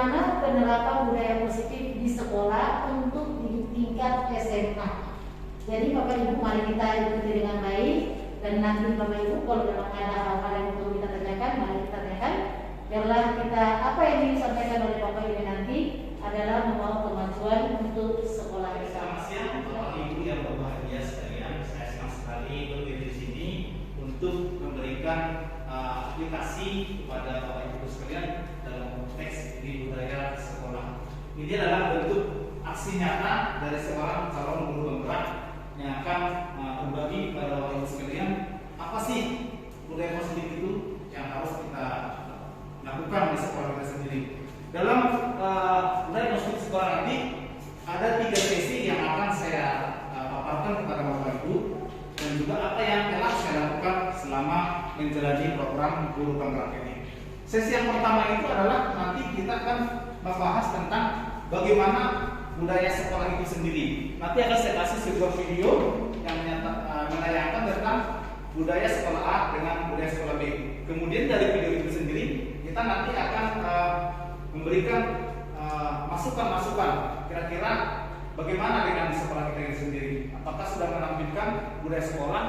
bagaimana penerapan budaya positif di sekolah untuk di tingkat SMA. Jadi Bapak Ibu mari kita ikuti dengan baik, dan nanti Bapak Ibu kalau memang ada hal-hal yang perlu kita tanyakan, mari kita tanyakan. Biarlah kita apa yang disampaikan oleh Bapak Ibu nanti adalah membawa kemajuan untuk sekolah kita. Selamat siang Bapak Ibu yang berbahagia sekalian. Saya senang sekali berdiri di sini untuk memberikan aplikasi kepada Bapak Ibu sekalian dalam konteks di budaya sekolah. Ini adalah bentuk aksi nyata dari seorang calon guru penggerak yang akan berbagi kepada Bapak Ibu sekalian apa sih budaya positif itu yang harus kita lakukan di sekolah kita sendiri. Dalam budaya positif sekolah ini ada 3 sesi yang akan saya paparkan kepada Bapak Ibu, dan juga apa yang telah saya lakukan selama menjalani program guru penggerak ini. Sesi yang pertama itu adalah nanti kita akan membahas tentang bagaimana budaya sekolah itu sendiri. Nanti akan saya kasih sebuah video yang menayangkan tentang budaya sekolah A dengan budaya sekolah B. Kemudian dari video itu sendiri kita nanti akan memberikan masukan-masukan kira-kira bagaimana dengan sekolah kita ini sendiri. Apakah sudah menampilkan budaya sekolah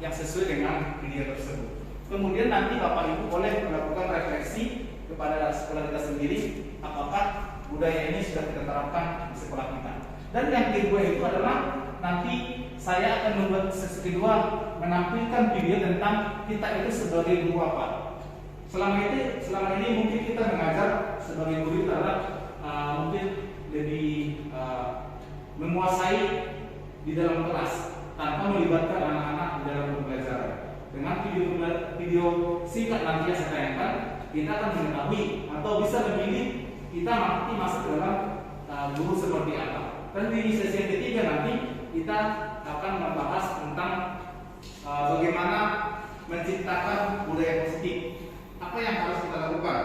yang sesuai dengan video tersebut. Kemudian nanti Bapak Ibu boleh melakukan refleksi kepada sekolah kita sendiri, apakah budaya ini sudah kita terapkan di sekolah kita. Dan yang kedua itu adalah nanti saya akan membuat sesi kedua menampilkan video tentang kita itu sebagai guru apa. Selama ini mungkin kita mengajar sebagai guru itu adalah mungkin lebih menguasai di dalam kelas tanpa melibatkan anak-anak di dalam pembelajaran. Dengan video singkat nanti yang saya tayangkan, kita akan mengetahui atau bisa memilih kita nanti masuk dalam guru seperti apa. Dan di sesi yang ketiga nanti kita akan membahas tentang bagaimana menciptakan budaya positif. Apa yang harus kita lakukan?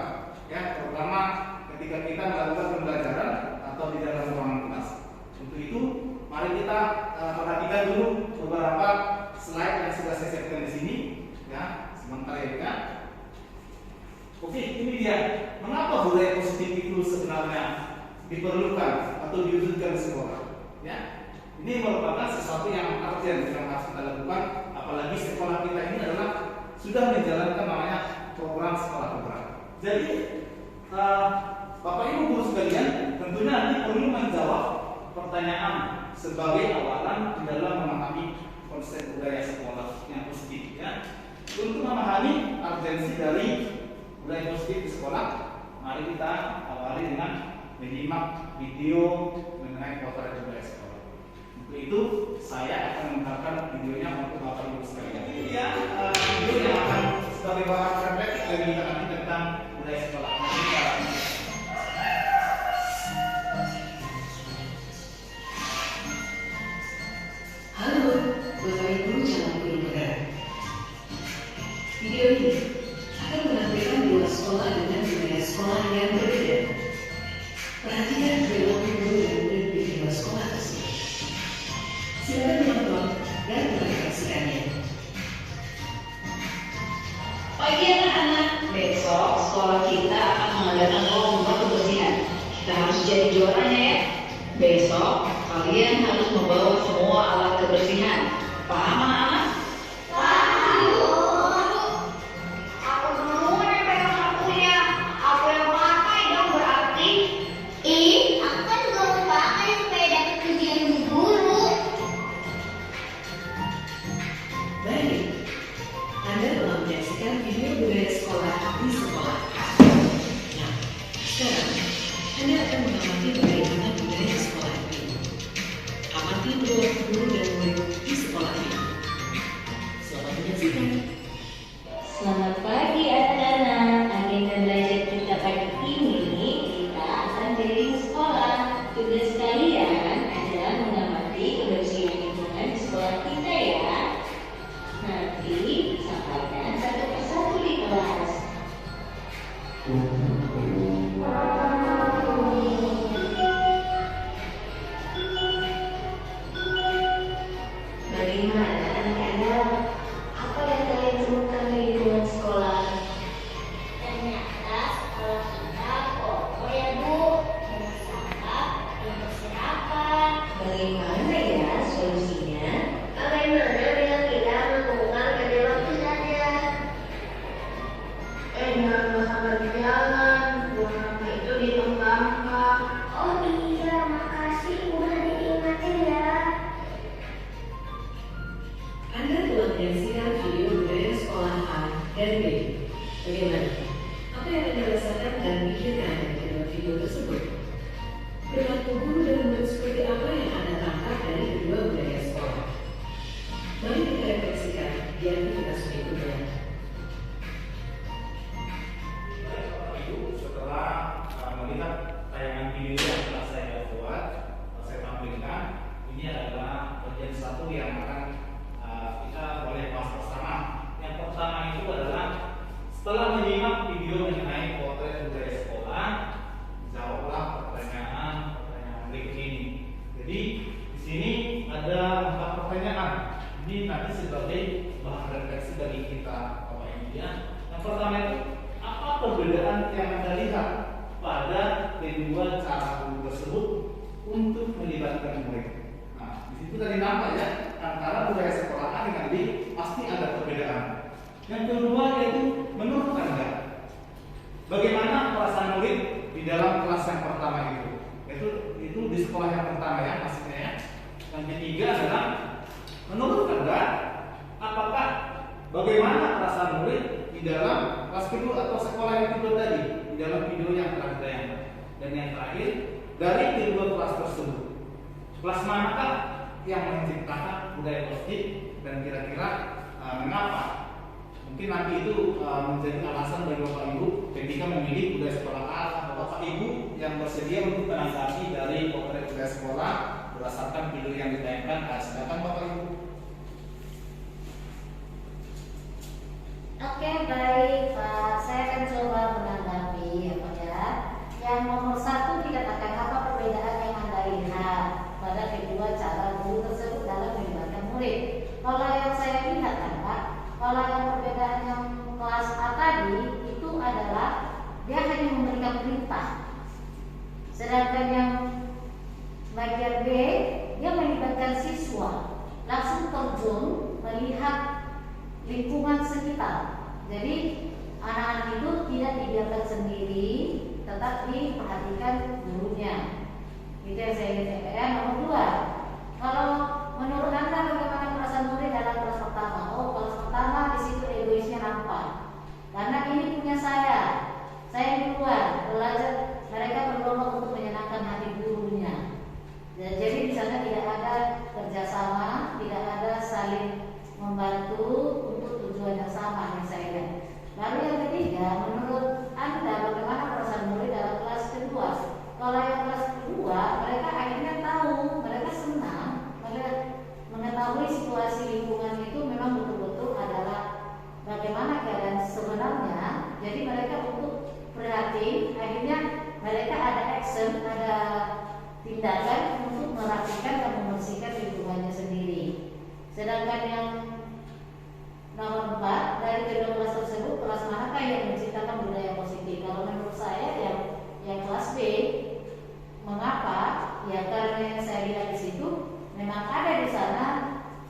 Ya, terutama ketika kita melakukan pembelajaran atau di dalam ruangan kelas. Untuk itu, mari kita perhatikan dulu beberapa slide yang sudah saya siapkan di sini. Ya, sebentar ya. Oke, ini dia. Mengapa budaya positif itu sebenarnya diperlukan atau diwujudkan di sekolah? Ya, ini merupakan sesuatu yang urgent yang harus kita lakukan. Apalagi sekolah kita ini adalah sudah menjalankan namanya program sekolah penggerak. Jadi, Bapak Ibu guru sekalian, tentunya nanti perlu menjawab pertanyaan sebagai awalan di dalam memahami konsep budaya sekolah yang positif. Ya, untuk memahami urgensi dari budaya positif di sekolah, mari kita awali dengan menyimak video mengenai potret budaya sekolah. Untuk itu, saya akan menggunakan videonya untuk Bapak Ibu sekalian. Ini dia video yang akan sebagai bahan refleksi bagi kita nanti tentang budaya sekolah. Halo, Bapak Ibu calon guru penggerak. Video ini akan menampilkan 2 sekolah dengan budaya sekolah yang berbeda. Perhatikan perilaku guru dan murid di 2 sekolah tersebut. Silakan menonton dan merefleksikannya. Pagi anak-anak, besok sekolah kita akan mengadakan lomba kebersihan. Kita harus jadi juaranya ya. Besok kalian harus membawa semua alat kebersihan. Paham anak-anak? Paham, Bu. Aku dulu yang pegang sapunya. Aku yang pakai dong berarti. Aku kan juga mau pakai supaya dapat pujian Bu Guru. Baik, Anda telah menyaksikan video budaya sekolah di sekolah. Nah, sekarang Anda akan mengamati bagaimana budaya sekolah ini. Amati perilaku guru dan murid di sekolah ini. Selamat menyaksikan. Selamat pagi anak-anak. Agenda belajar kita pagi ini kita akan keliling sekolah. Tugas kalian adalah mengamati kebersihan lingkungan di sekolah kita ya. Nanti sampaikan satu persatu di kelas. Bagaimana anak-anak? Apa yang kalian temukan di lingkungan sekolah? Ternyata sekolah kita kokoh ya Bu. Bagaimana? Apa yang Anda rasakan dan pikirkan dari kedua video tersebut? Perilaku guru dan murid seperti apa yang Anda tangkap dari kedua budaya sekolah? Mari kita refleksikan di aktivitas berikutnya. Setelah melihat tayangan video yang telah saya buat, saya tampilkan, ini adalah bagian satu yang akan kita boleh bahas bersama. Yang pertama itu adalah setelah menyimak video mengenai potret budaya sekolah, jawablah pertanyaan berikut ini. Jadi di sini ada 4 pertanyaan. Ini nanti sebagai bahan refleksi bagi kita Bapak Ibu ya. Yang pertama itu, apa perbedaan yang Anda lihat pada kedua cara guru tersebut untuk melibatkan murid? Nah, di situ tadi nampak ya, antara budaya sekolah A dengan B pasti ada perbedaan. Yang kedua yaitu menurut Anda, bagaimana perasaan murid di dalam kelas yang pertama itu? Itu di sekolah yang pertama ya maksudnya ya. Yang ketiga adalah menurut Anda, apakah bagaimana perasaan murid di dalam kelas kedua atau sekolah yang kedua tadi, di dalam video yang telah ditayangkan? Dan yang terakhir, dari kedua kelas tersebut, kelas manakah yang menciptakan budaya positif dan kira-kira mengapa? Mungkin nanti itu menjadi alasan bagi Bapak Ibu ketika memilih budaya sekolah A atau Bapak Ibu yang bersedia untuk menanggapi dari potret budaya sekolah berdasarkan video yang ditayangkan. Silakan Bapak Ibu. Oke, baik Pak. Saya akan coba menanggapi apa ya. Yang nomor 1 dikatakan apa perbedaan yang Anda lihat pada kedua cara guru tersebut dalam melibatkan murid. Kalau yang saya lihat kan Pak, kalau yang perbedaan yang kelas A tadi itu adalah dia hanya memberikan perintah. Sedangkan yang bagian B dia melibatkan siswa langsung terjun melihat lingkungan sekitar. Jadi anak-anak itu tidak dibiarkan sendiri, tetap diperhatikan gurunya. Itu yang saya lihat. Nomor 2, kalau menurut Anda bagaimana perasaan murid dalam kelas pertama? Oh, kelas pertama di situ egoisnya nampak. Karena ini punya saya yang duluan belajar, mereka berlomba untuk menyenangkan hati gurunya. Jadi di sana tidak ada kerjasama, tidak ada saling membantu untuk tujuan yang sama yang saya lihat. Lalu yang ketiga, menurut Anda bagaimana perasaan murid dalam kelas kedua? Kalau yang kelas kedua, mereka akhirnya tahu, mereka senang, mereka mengetahui situasi lingkungan itu memang betul-betul adalah bagaimana keadaan sebenarnya. Jadi mereka untuk prihatin, akhirnya mereka ada action, ada tindakan untuk merapikan dan membersihkan lingkungannya sendiri. Sedangkan yang nomor 4, dari kedua kelas tersebut, kelas manakah yang menciptakan budaya positif? Kalau menurut saya yang kelas B. Mengapa? Ya karena yang saya lihat di situ memang ada di sana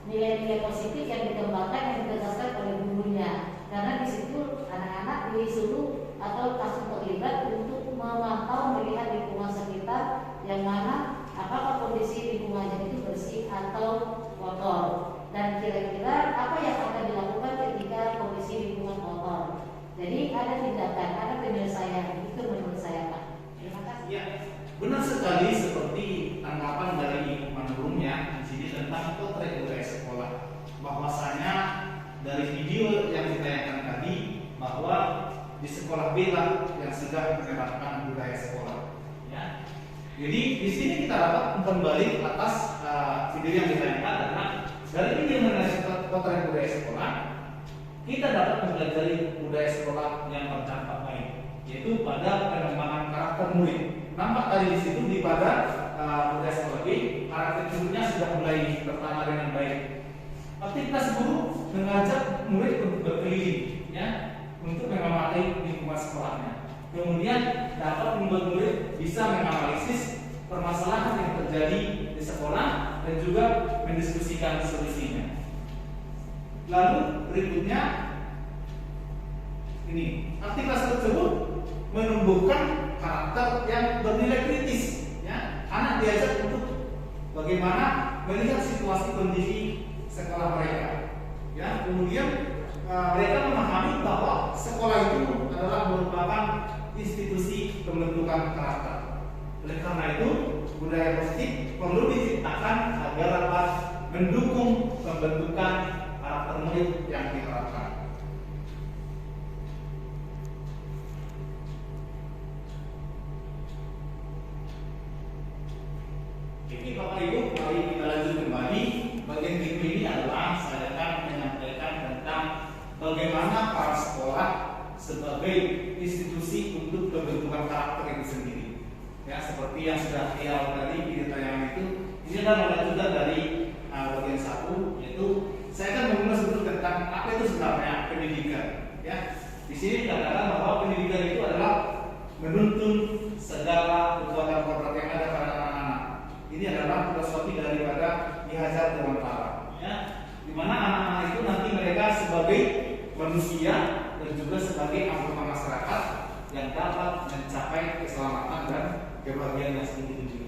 nilai-nilai positif yang dikembangkan, yang ditegaskan oleh gurunya. Karena di situ anak-anak disuruh atau langsung terlibat untuk memantau melihat lingkungan sekitar, yang mana apakah kondisi lingkungannya itu bersih atau kotor, dan kira-kira apa yang akan dilakukan ketika kondisi lingkungan kotor. Jadi ada tindakan, ada penyelesaian. Itu menurut saya Pak. Terima kasih. Ya, benar sekali seperti tanggapan dari manurumnya di sini tentang potret budaya sekolah. Bahwasanya dari video yang ditayangkan tadi bahwa di sekolah B yang sudah menerapkan budaya sekolah. Ya. Jadi di sini kita dapat kembali atas video yang ditayangkan karena dari video mengenai potret budaya sekolah kita dapat mempelajari budaya sekolah yang berdampak baik, yaitu pada pengembangan karakter murid. Nampak tadi di situ di pada budaya sekolah B, karakter gurunya sudah mulai tertanam dengan baik. Aktivitas guru mengajak murid untuk berkeliling, ya, untuk mengamati lingkungan sekolahnya. Kemudian dapat membuat murid bisa menganalisis permasalahan yang terjadi di sekolah dan juga mendiskusikan solusinya. Lalu berikutnya ini, aktivitas tersebut menumbuhkan karakter yang bernilai kritis, ya. Anak diajak untuk bagaimana melihat situasi kondisi sekolah mereka, ya. Kemudian mereka memahami bahwa sekolah itu adalah merupakan institusi pembentukan karakter. Oleh karena itu, budaya positif perlu diciptakan agar dapat mendukung pembentukan karakter murid yang diharapkan. Ini Bapak Ibu, mari kita lanjut kembali. Bagian berikut ini adalah saya akan menyampaikan tentang bagaimana para sekolah sebagai institusi untuk pembentukan karakter itu sendiri. Ya, seperti yang sudah tadi di tayangan itu, ini adalah lanjutan dari bagian 1, yaitu saya akan mengulas dulu tentang apa itu sebenarnya pendidikan. Ya, di sini dikatakan bahwa pendidikan itu adalah menuntun segala kekuatan kodrat yang ada pada anak-anak. Ini adalah filosofi daripada dihajar dengan cara. Ya, di mana anak-anak itu nanti mereka sebagai manusia dan juga sebagai anggota masyarakat yang dapat mencapai keselamatan dan kebahagiaan yang tinggi.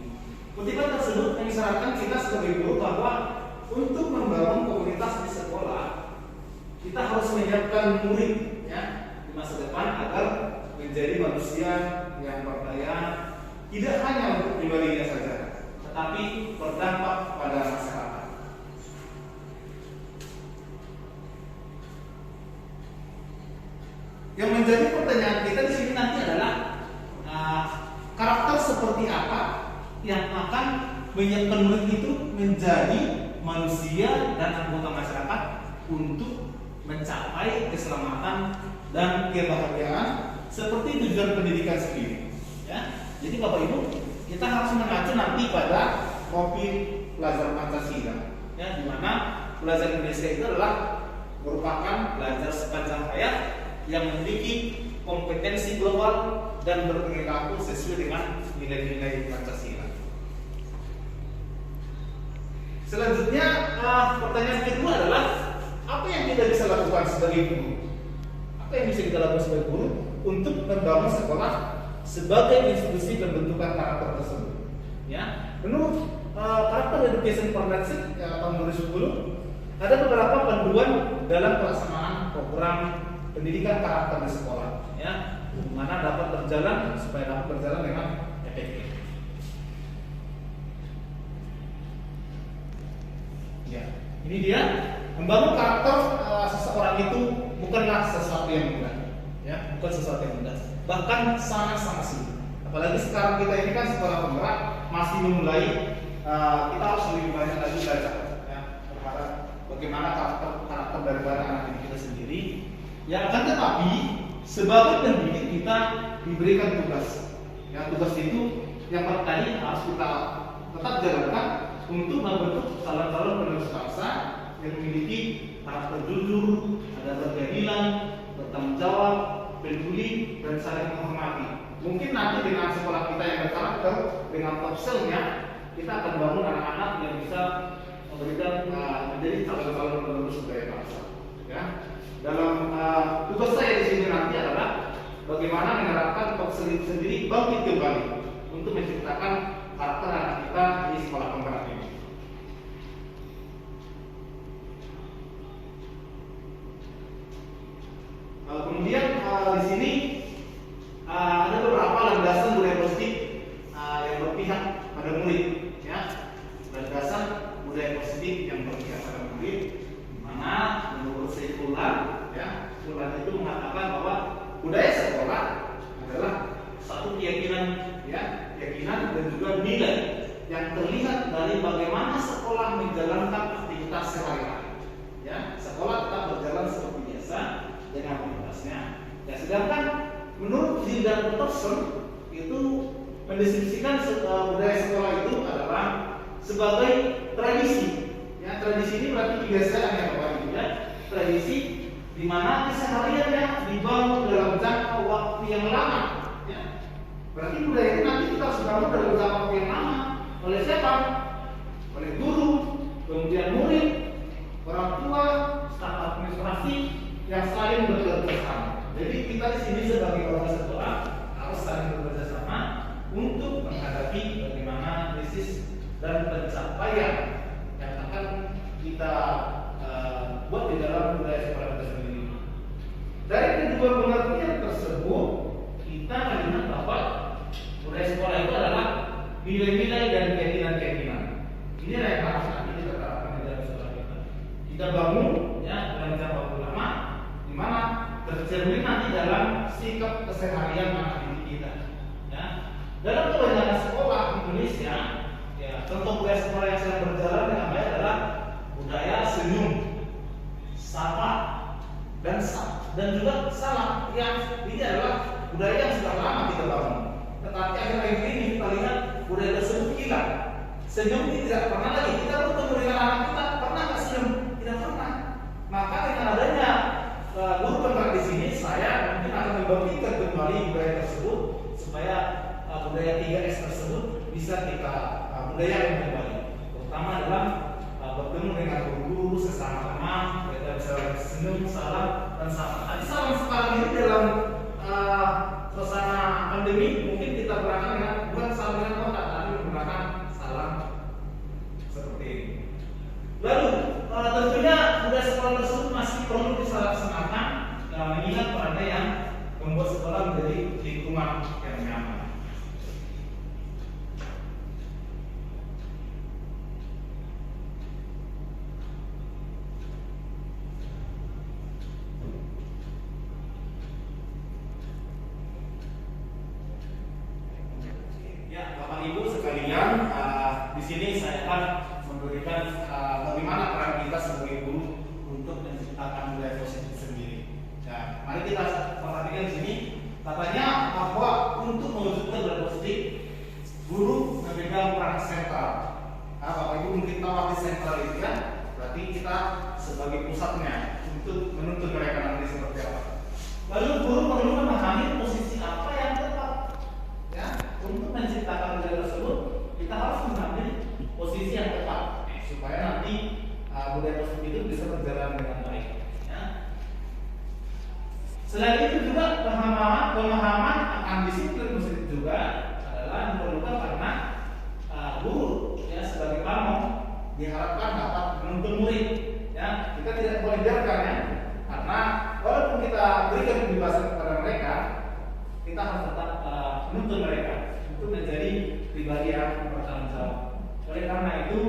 Kutipan tersebut mengisyaratkan kita sebagai guru bahwa untuk membangun komunitas di sekolah kita harus menyiapkan murid ya di masa depan agar menjadi manusia yang berdaya, tidak hanya untuk pribadinya saja, tetapi berdampak pada masyarakat. Yang menjadi pertanyaan kita di sini nanti adalah karakter seperti apa yang akan menyiapkan murid itu menjadi manusia dan anggota masyarakat untuk mencapai keselamatan dan kebahagiaan seperti tujuan pendidikan sendiri. Ya, jadi Bapak Ibu, kita harus mengacu nanti pada profil pelajar Pancasila. Ya, di mana pelajar Indonesia itu adalah merupakan pelajar sepanjang hayat yang memiliki kompetensi global dan berperilaku sesuai dengan nilai-nilai Pancasila. Selanjutnya, pertanyaan kedua adalah apa yang kita bisa lakukan sebagai guru? Apa yang bisa kita lakukan sebagai guru untuk membangun sekolah sebagai institusi pembentukan karakter tersebut? Ya, menurut Karakter Education Partnership tahun 2010 ada beberapa panduan dalam pelaksanaan program pendidikan karakter di sekolah, ya, mana dapat berjalan supaya dapat berjalan dengan efektif. Ya, ini dia membangun karakter seseorang itu bukanlah sesuatu yang mudah, ya, bukan sesuatu yang mudah, bahkan sangat-sangat sulit. Apalagi sekarang kita ini kan sekolah penggerak masih memulai, kita harus lebih banyak lagi belajar, ya, terhadap bagaimana karakter daripada anak didik kita sendiri. Ya, akan tetapi sebagai pendidik kita diberikan tugas. Ya, tugas itu yang pertama harus kita tetap jalankan untuk membentuk calon-calon penerus bangsa yang memiliki karakter jujur, ada berkeadilan, bertanggung jawab, peduli, dan saling menghormati. Mungkin nanti dengan sekolah kita yang berkarakter, dengan top sale-nya, kita akan bangun anak-anak yang bisa memberikan menjadi calon-calon penerus budaya bangsa. Ya. Dalam tugas saya di sini nanti adalah bagaimana menerapkan top sale sendiri bangkit kembali untuk menciptakan karakter anak kita di sekolah penggerak ini. Kemudian di sini ada beberapa landasan budaya positif yang berpihak pada murid, ya. Landasan budaya positif yang berpihak pada murid, di mana menurut Saifullah, ya, Saifullah itu mengatakan bahwa budaya sekolah adalah satu keyakinan, ya, keyakinan dan juga nilai yang terlihat dari bagaimana sekolah menjalankan aktivitas sehari-hari. Ya, sekolah tetap berjalan seperti biasa dengan aktivitasnya. Ya, sedangkan menurut Zindar Peterson itu mendeskripsikan budaya sekolah itu adalah sebagai tradisi. Ya, tradisi ini berarti kebiasaan yang Bapak Ibu, ya. Tradisi di mana kesehariannya dibangun dalam jangka waktu yang lama. Ya. Berarti budaya itu nanti kita harus bangun dalam jangka waktu yang lama. Oleh siapa? Oleh guru, kemudian murid, orang tua, staf administrasi yang saling bekerja bersama. Jadi kita di sini sebagai orang sekolah harus saling bekerja sama untuk menghadapi bagaimana krisis dan pencapaian yang akan kita buat di dalam budaya sekolah kita sendiri. dalam sikap keseharian anak didik kita. Ya. Dalam kebanyakan sekolah di Indonesia, ya, contoh budaya sekolah yang sedang berjalan dengan baik adalah budaya senyum, sapa, dan juga salam. Yang ini adalah budaya yang sudah lama kita bangun. Tetapi akhir-akhir ini kita lihat budaya tersebut hilang. Senyum ini tidak pernah lagi. Kita bertemu dengan anak kita, pernah nggak senyum? Tidak pernah. Maka dengan adanya guru penggerak di sini, saya mungkin akan membangkitkan kembali budaya tersebut supaya budaya 3S tersebut bisa kita budayakan kembali. Terutama dalam bertemu dengan guru sesama teman, kita bisa senyum, salam, dan salam. Tadi salam sekarang ini dalam suasana pandemi mungkin kita berangkat dengan bukan salam dengan kontak, tapi menggunakan salam seperti ini. Lalu tentunya budaya sekolah tersebut masih perlu dilaksanakan mengingat pada yang membuat sekolah menjadi lingkungan yang nyaman. Ya, Bapak Ibu sekalian, di sini saya akan memberikan bagaimana peran kita sebagai guru untuk menciptakan budaya positif sendiri. Ya, mari kita perhatikan di sini. Katanya bahwa untuk mewujudkan budaya positif, guru memegang peran sentral. Bapak Ibu mungkin tahu arti sentral itu ya. Berarti kita sebagai pusatnya untuk menuntun mereka nanti seperti apa. Lalu guru perlu memahami posisi apa yang tepat. Ya, untuk menciptakan budaya tersebut kita harus mengambil posisi yang tepat supaya nanti budaya positif itu bisa berjalan dengan baik. Ya. Selain itu juga pemahaman akan disiplin positif juga adalah diperlukan karena guru ya sebagai pamong diharapkan dapat menuntun murid. Ya, kita tidak boleh biarkan ya, karena walaupun kita berikan kebebasan kepada mereka, kita harus tetap menuntun mereka untuk menjadi pribadi yang bertanggung jawab. Oleh karena itu,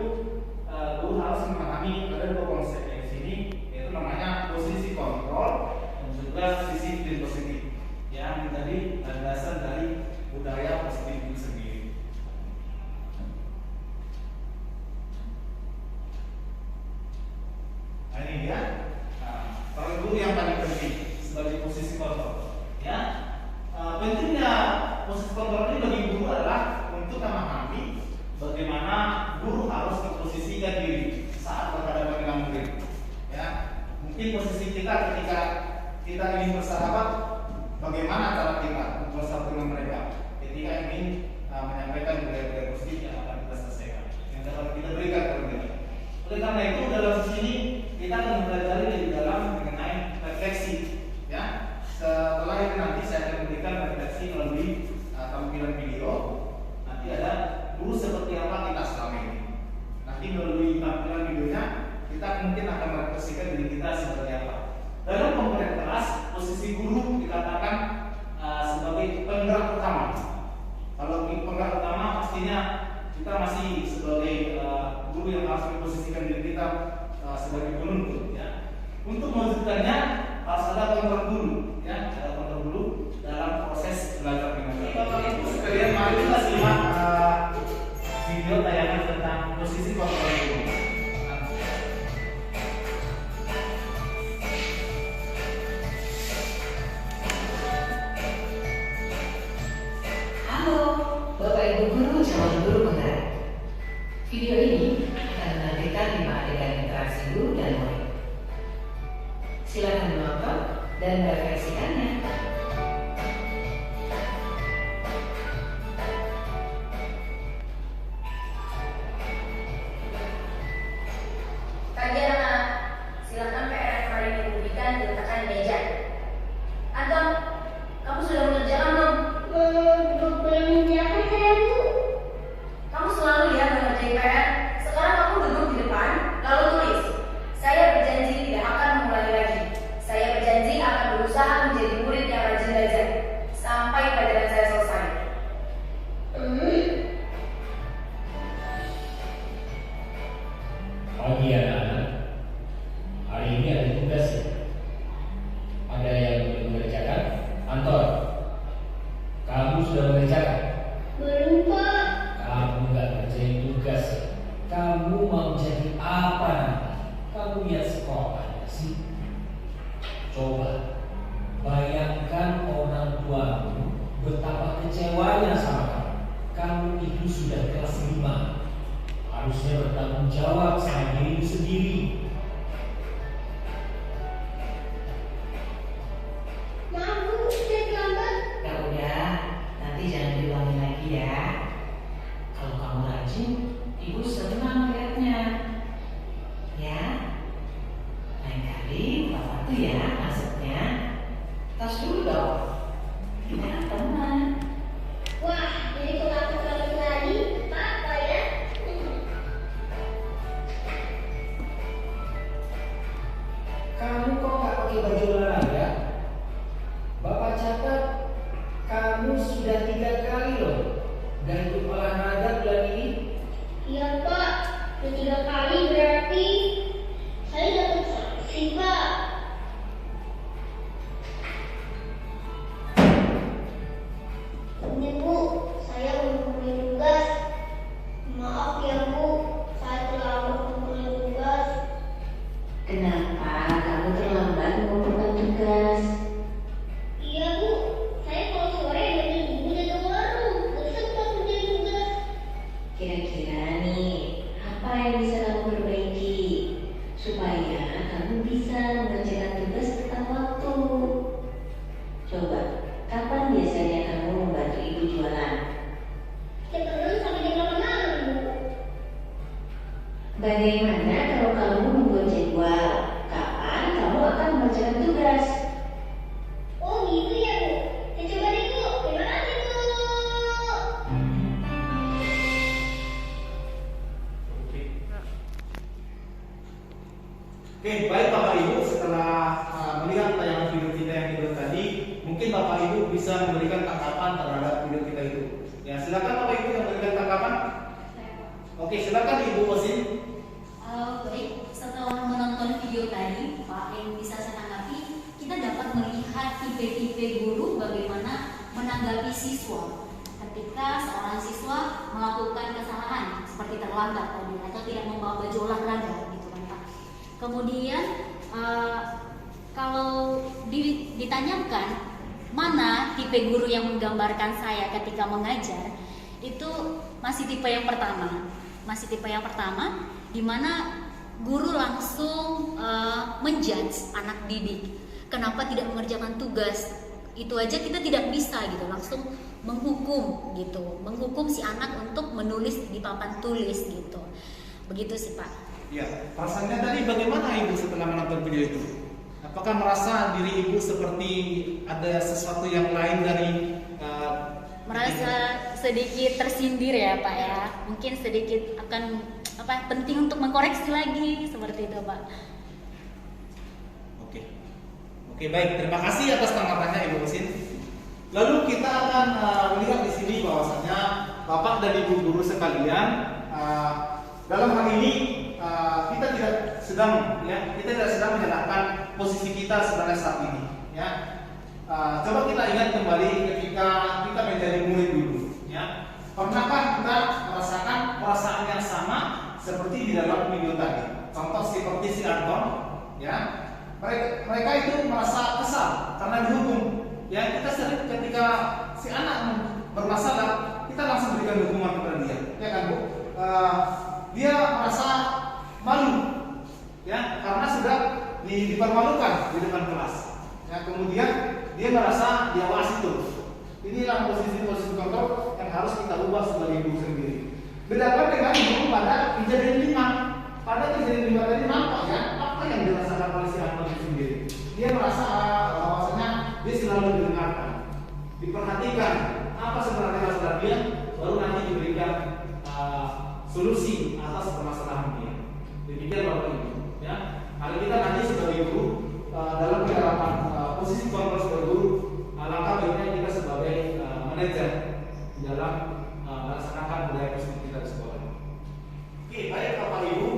guru harus memahami ada dua konsep di sini, yaitu namanya posisi kontrol dan juga disiplin positif, yang menjadi landasan dari budaya positif itu sendiri. Nah, ini dia peran guru yang paling penting sebagai posisi kontrol. Ya, pentingnya posisi kontrol ini bagi guru adalah untuk memahami bagaimana guru harus memposisikan diri saat berhadapan dengan murid. Ya, mungkin posisi kita ketika kita ingin bersahabat, bagaimana cara kita bersahabat dengan mereka ketika ingin menyampaikan budaya-budaya positif yang akan kita selesaikan, yang dapat kita berikan kepada mereka. Oleh karena itu dalam sini kita akan mempelajari lebih dalam mengenai refleksi. Ya, setelah itu nanti saya akan memberikan refleksi melalui tampilan video. Nanti ada guru seperti apa kita selama ini. Nanti melalui tampilan videonya kita mungkin akan merefleksikan diri kita seperti apa. Dalam komponen kelas, posisi guru dikatakan sebagai penggerak utama. Kalau penggerak utama pastinya kita masih sebagai guru yang harus memposisikan diri kita sebagai penuntut. Ya. Untuk mewujudkannya harus ada kontrol dulu, ya, ada kontrol dulu dalam proses belajar mengajar. Bapak Ibu sekalian, mari kita simak video tayangan tentang posisi kontrol guru. Halo, Bapak Ibu guru calon guru penggerak. Video ini akan menampilkan 5 adegan interaksi guru dan murid. Silakan menonton dan merefleksikannya. Pagi anak-anak, silakan PR hari ini diberikan diletakkan di meja. Anton, kamu sudah mengerjakan belum? Belum mengerjakan saya Bu. Kamu selalu ya mengerjain PR. Sekarang kamu duduk di depan, lalu tulis. Saya berjanji tidak akan mengulangi lagi. Saya berjanji akan berusaha menjadi murid yang Dan ikut olahraga bulan ini? Iya Pak, udah 3 kali berarti saya dapat sanksi Pak. Ini Bu, saya mempunyai tugas. Maaf ya Bu, saya terlambat mempunyai tugas. Kenapa kamu terlambat mengumpulkan tugas? Iya Bu, saya kalau sore dari ibu jaga warung, terus sempat menjadi tugas. Kira-kira nih, apa yang bisa kamu perbaiki supaya kamu bisa mengerjakan tugas tepat waktu? Coba, kapan biasanya kamu membantu ibu jualan? Setiap hari sampai jam 8 malam Bu. Bagaimana kalau kamu membuat jadwal? Kapan kamu akan mengerjakan tugas? Oh gitu ya Bu, saya coba deh Bu, terima kasih Bu. Oke, baik Bapak Ibu, setelah melihat tayangan video kita yang video tadi, mungkin Bapak Ibu bisa memberikan tanggapan terhadap video kita itu. Ya, silakan Bapak Ibu yang memberikan tanggapan. Oke, silakan Ibu Osin. Baik, setelah menonton video tadi, Pak, yang bisa saya tanggapi, kita dapat melihat tipe-tipe guru bagaimana menanggapi siswa ketika seorang siswa melakukan kesalahan seperti terlambat tadi atau tidak membawa baju olahraga, gitu kan Pak. Kemudian kalau ditanyakan mana tipe guru yang menggambarkan saya ketika mengajar, itu masih tipe yang pertama, di mana guru langsung menjudge anak didik. Kenapa tidak mengerjakan tugas? Itu aja kita tidak bisa gitu, langsung menghukum gitu, menghukum si anak untuk menulis di papan tulis gitu. Begitu sih Pak. Ya, perasaannya tadi bagaimana Ibu setelah menonton video itu? Apakah merasa diri Ibu seperti ada sesuatu yang lain dari Merasa sedikit tersindir ya Pak ya. Mungkin sedikit akan penting untuk mengkoreksi lagi seperti itu Pak. Oke, baik. Terima kasih atas tanggapannya Ibu Osin. Lalu kita akan melihat di sini bahwasanya Bapak dan Ibu guru sekalian, dalam hal ini kita tidak sedang menyalahkan posisi kita sebenarnya saat ini. Ya, coba kita ingat kembali ketika kita menjadi murid dulu. Ya, pernahkah kita merasakan perasaan yang sama seperti di dalam video tadi? Contoh seperti si Anton, ya, mereka itu merasa kesal karena dihukum. Ya, kita sering ketika si anak bermasalah, kita langsung berikan hukuman kepada dia, ya kan Bu? Dia merasa malu, ya, karena sudah dipermalukan di depan kelas. Ya, kemudian dia merasa diawasi terus. Inilah posisi-posisi kontrol yang harus kita ubah sebagai ibu sendiri. Bedakan dengan ibu pada kejadian 5. Pada kejadian 5 tadi nampak ya apa yang dirasakan oleh si anak itu sendiri. Dia merasa bahwasanya dia selalu didengarkan, diperhatikan apa sebenarnya masalah dia, baru nanti diberikan solusi atas permasalahan dia. Demikian Bapak Ibu. Ya, kalau kita nanti sebagai guru dalam penerapan posisi kontrol sebagai guru, langkah baiknya kita sebagai manajer dalam melaksanakan budaya positif kita di sekolah. Oke, baik Bapak Ibu,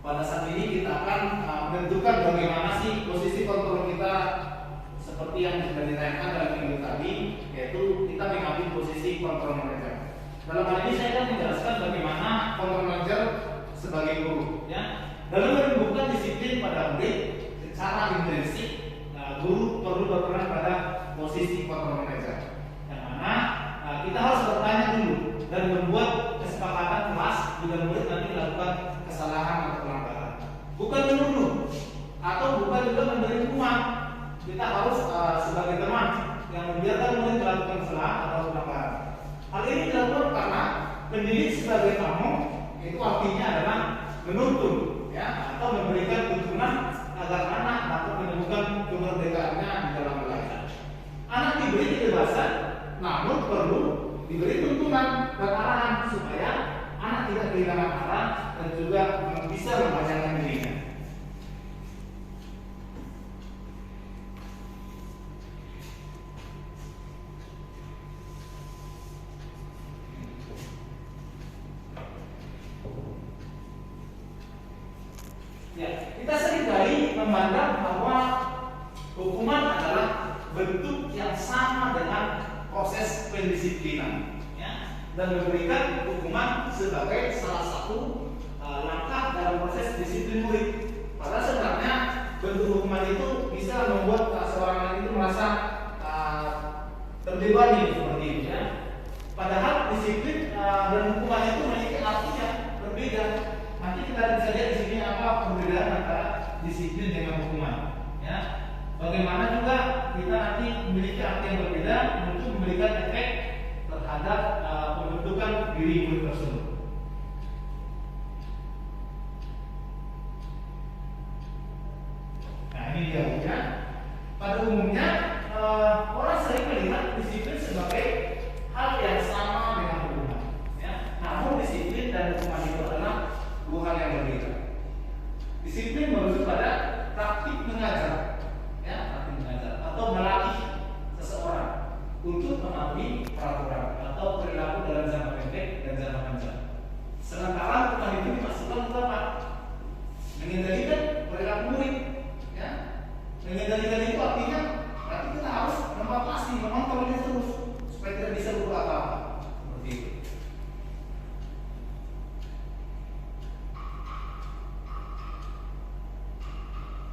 pada saat ini kita akan menentukan bagaimana sih posisi kontrol kita seperti yang sudah ditayangkan dalam video tadi, yaitu kita mengambil posisi kontrol manager. Dalam hal ini saya akan menjelaskan bagaimana kontrol manager sebagai guru. Ya, dalam menumbuhkan disiplin pada murid secara intensif, guru perlu berperan pada posisi kontrol manager, yang mana kita harus bertanya dulu dan membuat kesepakatan kelas bila murid nanti melakukan kesalahan atau pelanggaran. Bukan menuduh atau bukan juga memberi hukuman. Kita harus sebagai teman yang membiarkan murid melakukan kesalahan atau pelanggaran. Hal ini dilakukan karena pendidik sebagai tamu itu artinya adalah menuntun, ya, atau memberikan tuntunan agar anak dapat menemukan kemerdekaannya di dalam belajar. Anak diberi kebebasan, namun perlu diberi tuntunan dan arahan supaya anak tidak kehilangan arah dan juga bisa mempertahankan dirinya. memandang bahwa hukuman adalah bentuk yang sama dengan proses pendisiplinan, ya, dan memberikan hukuman sebagai salah satu langkah dalam proses disiplin murid. Padahal sebenarnya bentuk hukuman itu bisa membuat seorang anak itu merasa terbebani seperti itu, ya. Padahal disiplin dan hukuman itu memiliki arti yang berbeda. Nanti kita bisa lihat di sini apa perbedaan antara disiplin dengan hukuman, ya. Bagaimana juga kita nanti memiliki arti yang berbeda untuk memberikan efek terhadap pembentukan diri murid tersebut. Nah, ini dia, ya. Pada umumnya orang sering melihat disiplin sebagai hal yang sama dengan hukuman, ya. Namun disiplin dan hukuman itu adalah dua hal yang berbeda. Disiplin merujuk pada praktik mengajar, ya, praktik mengajar atau melatih seseorang untuk mematuhi peraturan atau perilaku dalam jangka pendek dan jangka panjang. Sementara hukuman itu dimasukkan untuk apa? Mengendalikan perilaku murid, ya. Mengendalikan itu artinya berarti kita harus membatasi, mengontrol dia terus supaya tidak bisa berbuat apa-apa seperti itu.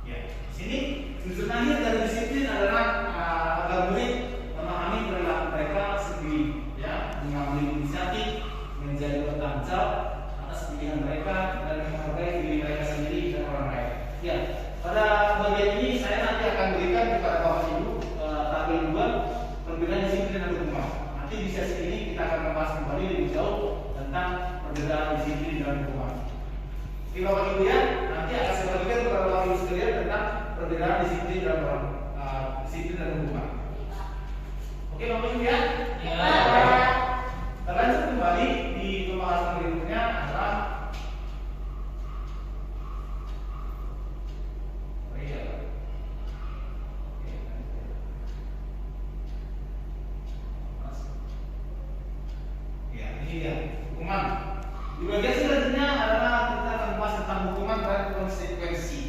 Ya, di sini tujuan akhir dari disiplin adalah agar murid memahami perilaku mereka sendiri, ya, mengambil inisiatif, menjadi bertanggung jawab atas pilihan mereka dan menghargai diri mereka sendiri dan orang lain. Ya, pada bagian ini saya nanti akan berikan kepada Bapak Ibu tabel 2 perbedaan disiplin dan hukuman. Nanti di sesi ini kita akan membahas kembali lebih jauh tentang perbedaan disiplin dan hukuman. Oke Bapak Ibu, ya, nanti akan saya berikan kepada Bapak Ibu sekalian tentang perbedaan disiplin dan hukuman. Oke Bapak Ibu, ya. Kita lanjut kembali di pembahasan berikutnya adalah hukuman. Di bagian selanjutnya adalah kita akan membahas tentang hukuman dan konsekuensi.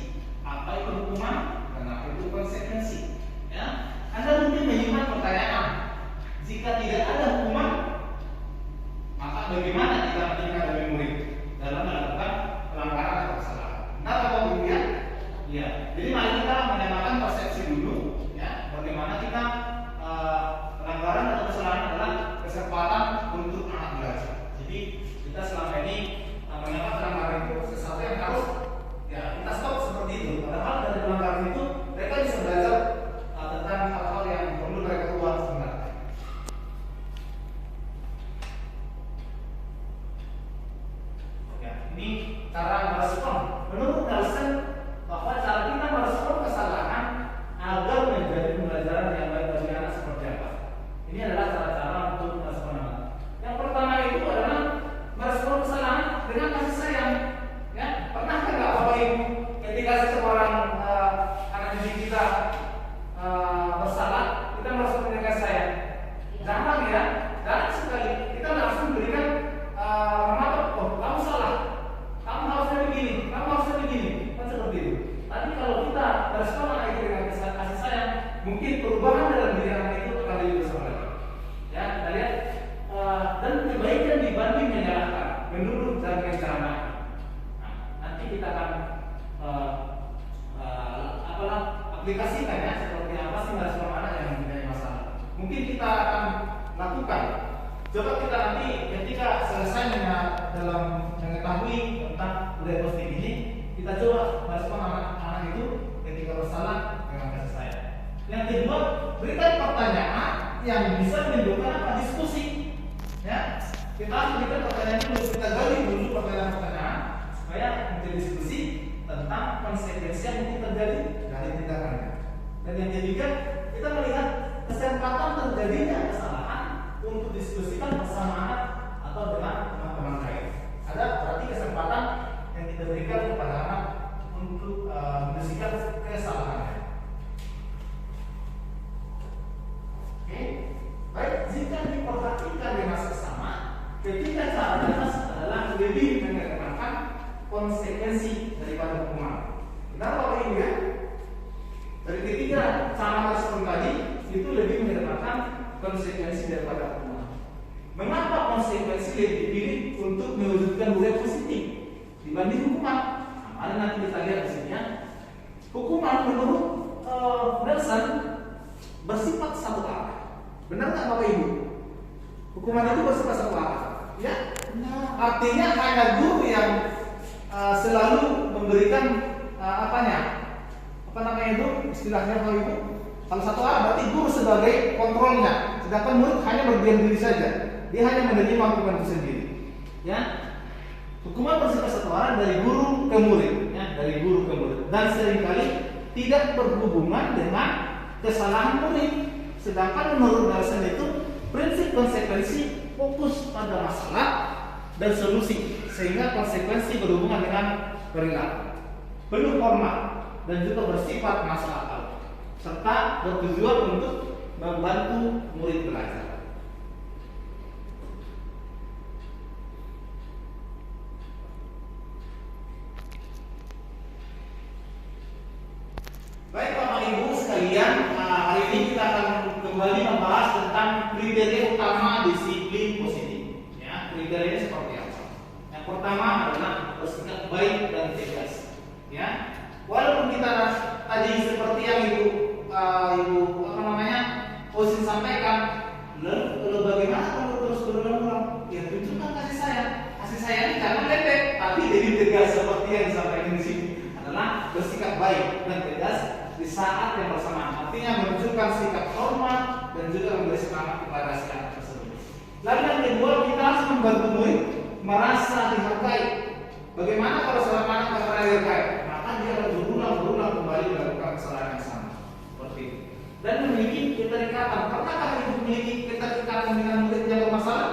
Apa itu hukuman dan apa itu konsekuensi? Ya, Anda mungkin menyimpan pertanyaan. Jika tidak ada hukuman, maka bagaimana kita meningkatkan murid dalam melakukan pelanggaran atau kesalahan? Nah, Bapak Ibu, ya. Ya, jadi mari kita menyamakan persepsi dulu, ya. Bagaimana kita pelanggaran atau kesalahan adalah kesempatan untuk anak belajar. Jadi kita selama ini menganggap pelanggaran itu sesuatu yang harus, ya, kita stop seperti itu. Padahal dari pelanggaran itu mereka bisa belajar tentang hal-hal yang perlu mereka buat sebenarnya. Ya, ini cara merespon. Menurut Nelson, bahwa cara kita merespon kesalahan agar menjadi pembelajaran yang baik bagi anak seperti apa? Ini adalah cara-cara untuk merespon anak. Yang pertama itu adalah merespon kesalahan dengan kasih sayang. Ya, pernahkah nggak Bapak Ibu ketika seseorang anak didik kita bersalah, kita merespon dengan kasih sayang? Jarang, ya, jarang sekali. Kita langsung berikan mematok, oh kamu salah, kamu harusnya begini, kamu harusnya begini, kan seperti itu. Tapi kalau kita merespon anak itu dengan kasih sayang, mungkin perubahan dalam diri anak itu akan lebih besar lagi. Ya, kita lihat. Dan kebaikan dibanding menyalahkan, menuduh dan mencela. Nah, nanti kita akan aplikasikan, ya, seperti apa sih merespon anak yang mempunyai masalah. Mungkin kita akan lakukan. Coba kita nanti ketika selesai dalam mengetahui tentang budaya positif ini, kita coba merespon anak-anak itu ketika bersalah dengan kasih sayang. Yang kedua, berikan pertanyaan yang bisa menimbulkan apa? Diskusi. Ya, kita berikan pertanyaan dulu, kita gali dulu pertanyaan-pertanyaan supaya menjadi diskusi tentang konsekuensi yang mungkin terjadi dari tindakannya. Dan yang ketiga, kita melihat kesempatan terjadinya kesalahan untuk diskusikan bersama anak atau dengan teman-teman lain. Ada berarti kesempatan yang kita berikan kepada anak untuk mendiskusikan kesalahannya. Oke, baik, jika diperhatikan dengan sesama, ketika cara jelas adalah lebih mengedepankan konsekuensi daripada hukuman. Benar Bapak Ibu, ya? itu lebih mengedepankan konsekuensi daripada hukuman. Mengapa konsekuensi lebih dipilih untuk mewujudkan budaya positif dibanding hukuman? Nah, mari nanti kita lihat di sini ya. Hukuman menurut Nelson bersifat satu arah. Benar nggak Bapak Ibu? Hukuman itu bersifat satu arah. Ya? Artinya hanya guru yang selalu memberikan apa namanya itu istilahnya Bapak Ibu. Kalau satu arah berarti guru sebagai kontrolnya, sedangkan murid hanya berdiam diri saja. Dia hanya menerima hukuman itu sendiri. Ya, hukuman bersifat satu arah dari guru ke murid, ya, dari guru ke murid, dan seringkali tidak berhubungan dengan kesalahan murid. Sedangkan menurut Nelson itu prinsip konsekuensi fokus pada masalah dan solusi, sehingga konsekuensi berhubungan dengan perilaku, penuh hormat dan juga bersifat masuk akal, serta bertujuan untuk membantu murid belajar. Baik Bapak Ibu sekalian, hari ini kita akan kembali membahas tentang kriteria utama disiplin positif. Ya, kriterianya seperti apa? Yang pertama adalah bersikap baik dan tegas. Ya, walaupun kita tadi seperti yang Ibu Osin sampaikan, lalu bagaimana kalau terus berulang-ulang? Ya tunjukkan kasih sayang. Kasih sayang ini jangan lepek, tapi jadi tegas seperti yang disampaikan di sini adalah bersikap baik dan tegas di saat yang bersamaan. Artinya menunjukkan sikap hormat dan juga memberi semangat kepada si anak tersebut. Lalu yang kedua, kita harus membantu murid merasa dihargai. Bagaimana kalau seorang anak tidak pernah dihargai? Maka dia akan berulang-ulang kembali melakukan kesalahan yang sama. Seperti itu. Dan memiliki keterikatan. Pernahkah ibu memiliki keterikatan dengan murid yang bermasalah?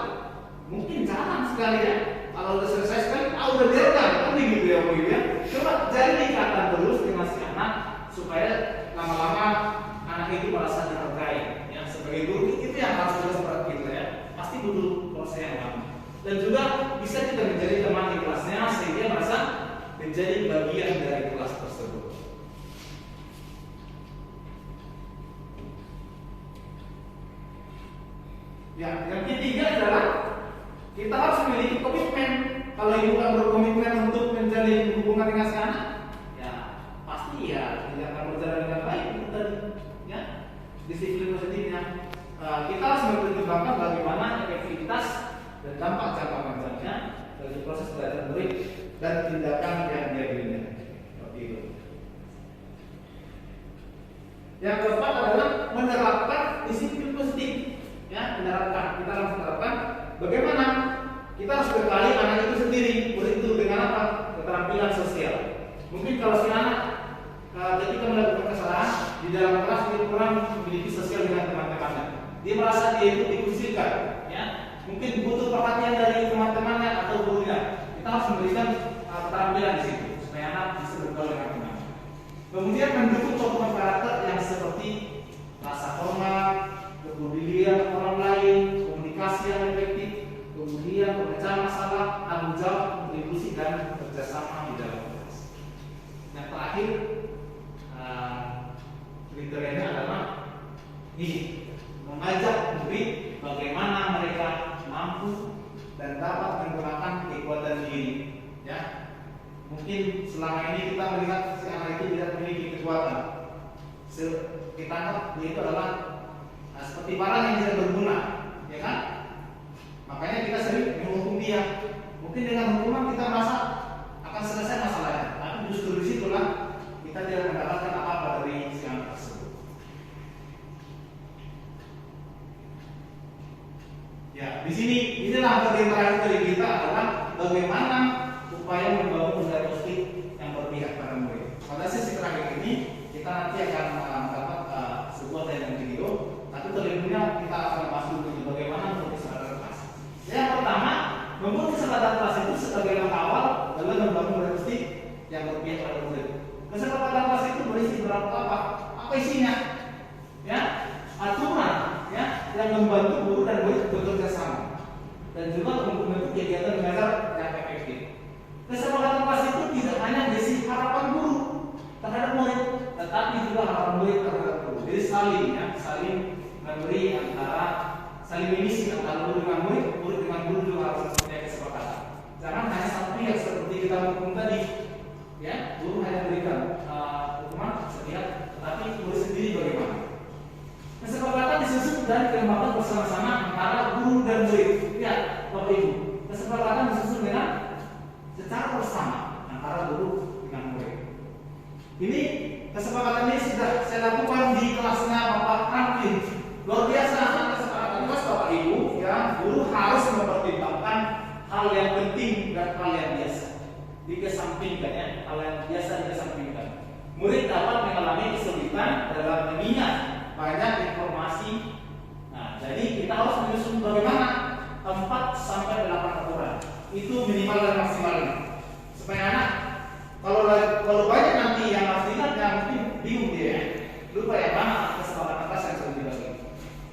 Mungkin jarang sekali ya. Kalau sudah selesai sekali, udah biarkan. Kan begitu ya Bu ya. Coba jalin ikatan terus dengan si anak supaya lama-lama anak itu merasa dihargai. Ya, sebagai guru itu yang harus kita seperti kita ya. Pasti butuh proses yang lama. Dan juga bisa kita menjadi teman di kelasnya sehingga merasa menjadi bagian dari kelas tersebut. Ya, yang ketiga adalah kita harus memiliki komitmen. Kalau ibu kan berkomitmen untuk menjalin hubungan dengan si anak, ya pasti ya tidak akan berjalan dengan baik itu tadi. Ya, disiplin positifnya. Kita harus mempertimbangkan bagaimana efektivitas dan dampak jangka panjangnya dari proses belajar murid dan tindakan yang dia berikan. Seperti itu. Yang keempat adalah menerapkan disiplin positif. Ya, menerapkan. Kita harus menerapkan bagaimana kita harus bekali anak itu sendiri, murid itu dengan apa? Keterampilan sosial. Mungkin kalau si anak ketika melakukan kesalahan di dalam kelas dia kurang memiliki sosial dengan teman-temannya. Dia merasa dia itu dikucilkan, ya. Mungkin butuh perhatian dari teman-temannya atau gurunya. Kita harus memberikan keterampilan di situ supaya anak bisa bergaul dengan teman. Kemudian mendukung contoh karakter yang seperti rasa hormat, kepedulian orang lain, komunikasi yang efektif, kemudian pemecahan masalah, tanggung jawab, kontribusi dan kerjasama di dalam kelas. Yang terakhir kriterianya adalah ini, mengajak murid bagaimana mereka mampu dan dapat menggunakan kekuatan diri. Ya, mungkin selama ini kita melihat si anak itu tidak memiliki kekuatan. Kita anggap dia itu adalah seperti barang yang tidak berguna, ya kan? Makanya kita sering menghukum dia. Mungkin dengan hukuman kita merasa akan selesai masalahnya, tapi justru disitulah kita tidak mendapatkan apa-apa dari si anak tersebut. Ya, di sini inilah bagian terakhir dari kita adalah bagaimana upaya membangun budaya positif yang berpihak pada murid. Pada sesi terakhir ini kita nanti akan mendapat sebuah tayangan video. Tapi terlebihnya kita akan masuk ke bagaimana membuat kesadaran kelas. Yang pertama, membuat kesadaran kelas itu sebagai langkah awal dalam membangun budaya positif yang berpihak pada murid. Kesadaran kelas itu berisi berapa apa? Apa isinya? Ya, aturan, ya, yang membantu guru dan murid bekerja sama, dan juga untuk membentuk kegiatan belajar yang efektif. Kesepakatan kelas itu tidak hanya berisi harapan guru terhadap murid, tetapi juga harapan murid terhadap guru. Jadi saling, ya, saling saling mengisi antara guru dengan murid, murid dengan guru juga harus mempunyai kesepakatan. Jangan hanya satu pihak seperti kita hukum tadi, ya, guru hanya berikan hukuman sepihak, tetapi murid sendiri bagaimana? Kesepakatan disusun dan dikerjakan bersama-sama antara guru dan murid. Ya, Bapak Ibu, kesepakatan disusun dengan secara bersama antara guru dengan murid. Ini kesepakatan ini sudah saya lakukan di kelasnya Bapak Franklin. Luar biasa kesepakatan kelas Bapak Ibu, ya, guru harus mempertimbangkan hal yang penting dan hal yang biasa. Dikesampingkan, ya, hal yang biasa dikesampingkan. Murid dapat mengalami kesulitan dalam mengingat banyak informasi. Nah, jadi kita harus menyusun bagaimana 4 sampai 8 aturan. Itu minimal dan maksimal. Supaya anak kalau banyak nanti yang harus diingat, yang mungkin bingung dia, ya. Lupa ya mana kesepakatan kelas yang sudah dibagi.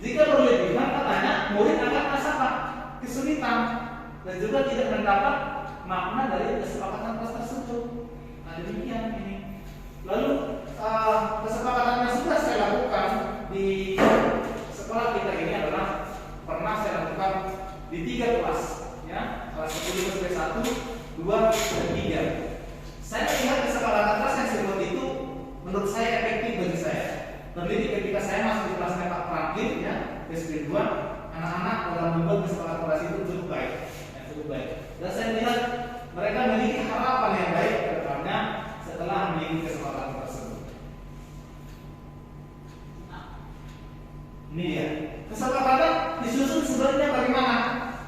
Jika berlebihan, katanya murid akan merasa kesulitan dan juga tidak mendapat makna dari kesepakatan kelas tersebut. Nah, demikian ini. Lalu kesepakatan yang sudah saya lakukan di sekolah kita ini adalah pernah saya lakukan di 3 kelas, ya, kelas 10 SMP 1, 2, dan 3. Saya lihat kesepakatan kelas yang seperti itu menurut saya efektif bagi saya. Terlebih ketika saya masuk di kelasnya Pak Franklin, ya, SMP 2, anak-anak dalam membuat kesepakatan kelas itu cukup baik, ya, cukup baik. Dan saya lihat mereka memiliki harapan yang baik ke depannya setelah memiliki kesepakatan tersebut. Ini ya, kesepakatan disusun sebenarnya bagaimana?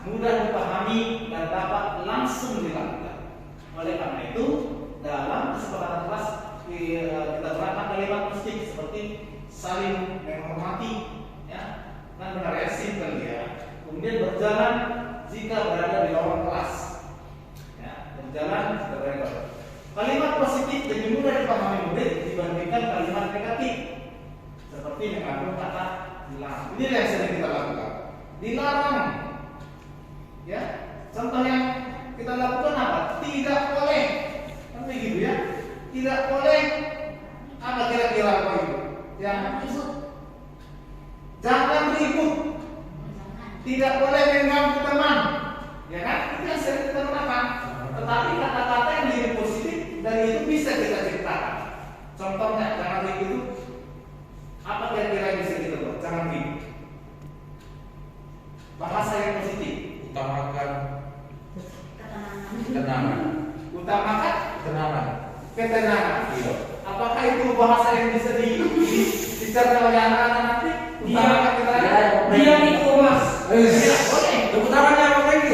Mudah dipahami dan dapat langsung dilakukan. Oleh karena itu, dalam kesepakatan kelas kita terapkan kalimat mustik seperti saling menghormati, ya, kan benar ya, simpel ya. Kemudian berjalan jika berada di lorong kelas, ya, berjalan jika berada di lorong. Kalimat positif lebih mudah dipahami murid dibandingkan kalimat negatif, seperti mengandung kata dilarang. Ini yang sering kita lakukan. Dilarang, ya. Contoh yang kita lakukan apa? Tidak boleh, kan begitu ya? Tidak boleh. Apa kira-kira apa itu? Yang jangan ribut. Tidak boleh mengganggu teman, ya kan? Itu yang sering kita gunakan. Tetapi kata-kata yang lebih positif dari itu bisa kita ciptakan. Contohnya jangan ribut itu apa kira-kira yang bisa kita buat? Jangan ribut. Bahasa yang positif. Utamakan ketenangan. Utamakan Ketenangan. ketenangan. Iya. Apakah itu bahasa yang bisa dicerna oleh anak-anak nanti? Utamakan ketenangan. Dia itu mas. Tidak boleh. Tepuk tangannya apa lagi?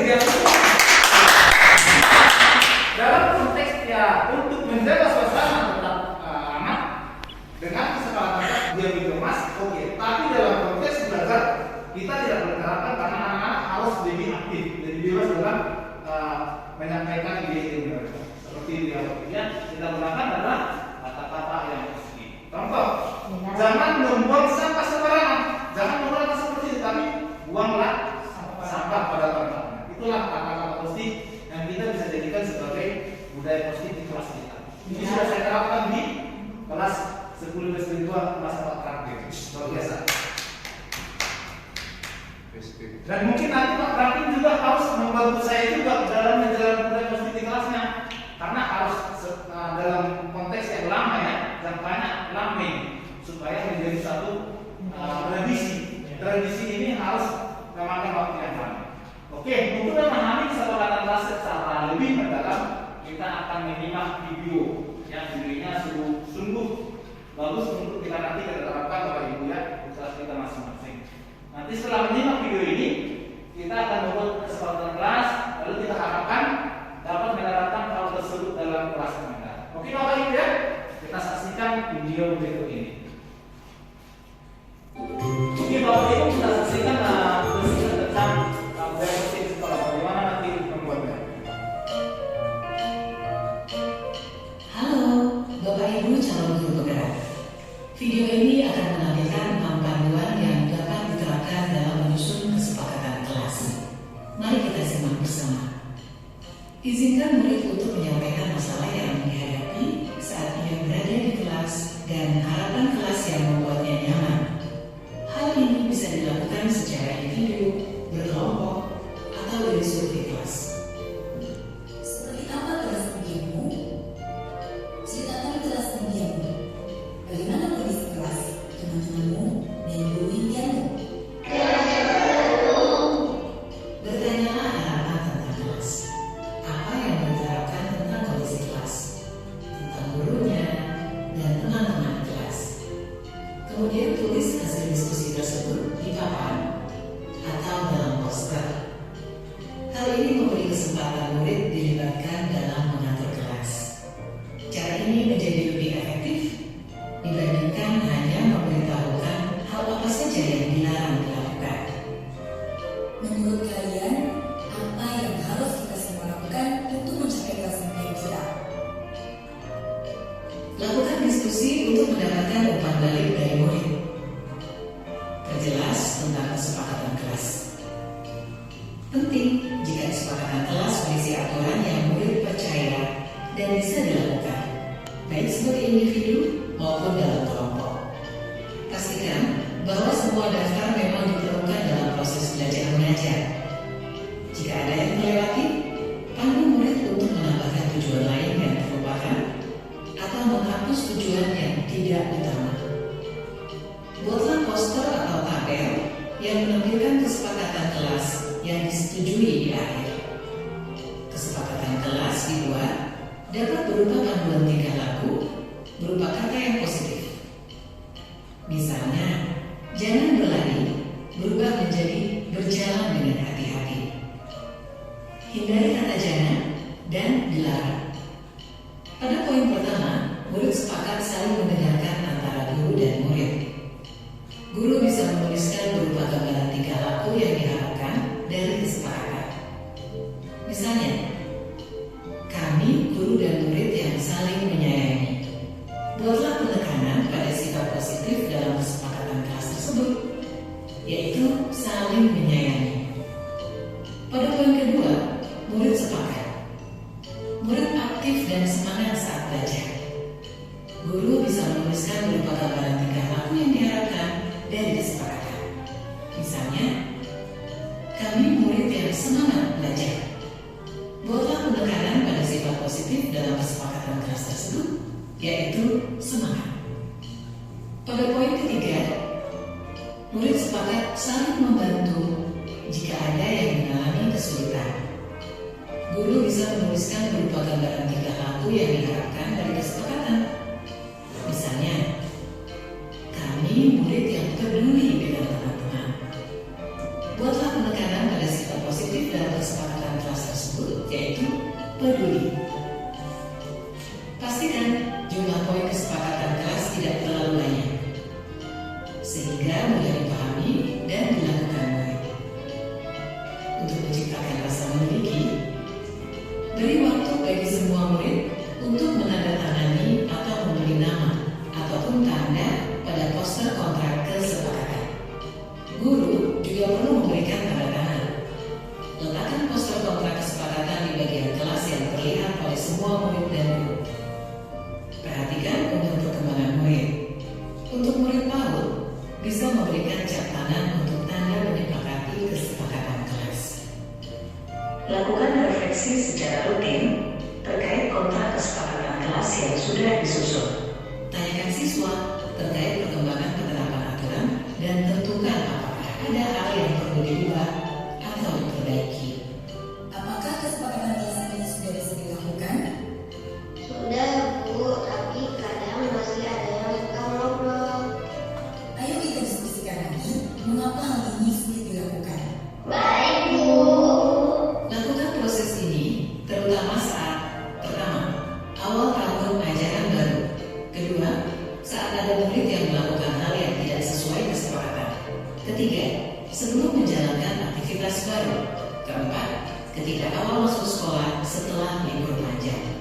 Dalam konteks ya untuk menjaga suasana tetap aman dengan kesepakatan dia dikemas, oke. Tapi dalam konteks belajar kita tidak menerapkan karena anak-anak harus lebih aktif, lebih bebas dalam menyampaikan ide-ide mereka. Seperti di awalnya kita gunakan adalah kata-kata yang positif. Contoh, jangan membuang sampah sembarangan. Jangan membuang seperti itu, tapi buanglah sampah pada tempatnya. Itulah kata-kata positif yang kita bisa jadikan sebagai budaya positif di kelas kita. Ini sudah saya terapkan di kelas 10 SMP 2 kelas 4 terakhir. Luar biasa. Dan mungkin nanti Pak Franklin juga harus membantu saya juga dalam menjalankan budaya positif di kelasnya, karena harus dalam konteks yang lama ya, yang banyak lama supaya menjadi satu tradisi. Tradisi ini harus memakan waktu yang lama. Oke, untuk memahami kesepakatan kelas secara lebih mendalam, kita akan menyimak video yang videonya sungguh bagus untuk kita nanti terapkan Bapak Ibu ya di kelas kita masing-masing. Nanti setelah menyimak video ini, kita akan membuat kesepakatan kelas, lalu kita harapkan dapat menerapkan hal tersebut dalam kelas kita. Oke Bapak Ibu ya, kita saksikan video berikut ini. Oke Bapak Ibu, kita saksikan berita tentang budaya positif sekolah. Bagaimana nanti membuatnya? Halo, Bapak Ibu calon guru penggerak. Video ini akan menampilkan 6 panduan yang dapat diterapkan dalam menyusun kesepakatan kelas. Mari kita simak bersama. Izinkan murid untuk menyampaikan masalah yang dihadapi saat ia berada di kelas dan harapan kelas yang membuatnya nyaman. Hal ini bisa bisa dilakukan secara individu, berkelompok, atau dari survei kelas. Seperti apa kelas impianmu? Ceritakan kelas impianmu. Bagaimana kondisi kelas, teman-temanmu, dan guru impianmu? Bertanyalah harapan tentang kelas. Apa yang diharapkan tentang kondisi kelas, tentang gurunya, dan teman-teman kelas. Kemudian tulis hasil diskusi tersebut di papan atau dalam poster. Hal ini memberi kesempatan murid dilibatkan dalam mengatur kelas. Cara ini menjadi lebih efektif dibandingkan hanya memberitahukan hal apa saja yang dilarang dilakukan. Menurut kalian, apa yang harus kita semua lakukan untuk mencapai kelas impian kita? Lakukan diskusi untuk mendapatkan umpan balik dari murid. Perjelas tentang kesepakatan kelas. Penting jika kesepakatan kelas berisi aturan yang murid percaya dan bisa dilakukan, baik sebagai individu maupun dalam kelompok. Pastikan bahwa semua daftar memang diperlukan dalam proses belajar mengajar. Jika ada yang terlewati, pandu murid untuk menambahkan tujuan lain yang terlupakan atau menghapus tujuan yang tidak utama. Buatlah poster atau tabel yang menampilkan kesepakatan kelas yang disetujui di akhir. Kesepakatan kelas dibuat dapat berupa panduan tingkah laku berupa kata yang positif. Misalnya, jangan berlari berubah menjadi berjalan dengan hati-hati. Hindari kata jangan dan dilarang. Pada poin pertama, murid sepakat saling mendengarkan antara guru dan murid. Guru bisa menuliskan berupa gambaran tingkah laku yang diharapkan dari kesepakatan. Misalnya, kami, guru dan murid yang saling menyayangi. Buatlah penekanan pada sifat positif dalam kesepakatan kelas tersebut, yaitu saling menyayangi. Pada poin kedua, murid sepakat. Murid aktif dan semangat saat belajar. Guru bisa menuliskan berupa gambaran tingkah laku yang diharapkan dari kesepakatan. Misalnya, kami murid yang semangat belajar. Buatlah penekanan pada sifat positif dalam kesepakatan kelas tersebut, yaitu semangat. Pada poin ketiga, murid sepakat saling membantu jika ada yang mengalami kesulitan. Guru bisa menuliskan berupa gambaran tingkah laku yang diharapkan dari kesepakatan. Misalnya, kami murid yang peduli dengan teman-teman. Buatlah penekanan pada sifat positif dalam kesepakatan kelas tersebut, yaitu peduli. Pastikan jumlah poin kesepakatan kelas tidak terlalu banyak, sehingga mudah dipahami dan dilakukan murid. Untuk menciptakan rasa memiliki, beri waktu bagi semua murid untuk menandatangani atau memberi nama ataupun tanda pada poster kontrak kesepakatan. Guru juga perlu memberikan tanda tangan. Letakkan poster kontrak kesepakatan di bagian kelas yang terlihat oleh semua murid dan guru. Perhatikan umur perkembangan murid. Untuk murid PAUD, bisa memberikan cap tangan untuk tanda menyepakati kesepakatan kelas. Lakukan refleksi secara rutin terkait kontrak kesepakatan kelas yang sudah disusun. Tanyakan siswa terkait perkembangan penerapan aturan dan tentukan apakah ada hal yang perlu diubah atau diperbaiki. Apakah kesepakatan kelas ini sudah bisa dilakukan? Sudah Bu, tapi kadang masih ada yang suka ngobrol. Ayo kita diskusikan lagi mengapa hal ini sulit dilakukan. Baik Bu. Lakukan proses ini terutama saat pertama, awal tahun ajaran baru. Kedua, saat ada murid yang melakukan hal yang tidak sesuai kesepakatan. Ketiga, sebelum menjalankan aktivitas baru. Keempat, ketika awal masuk sekolah setelah libur panjang.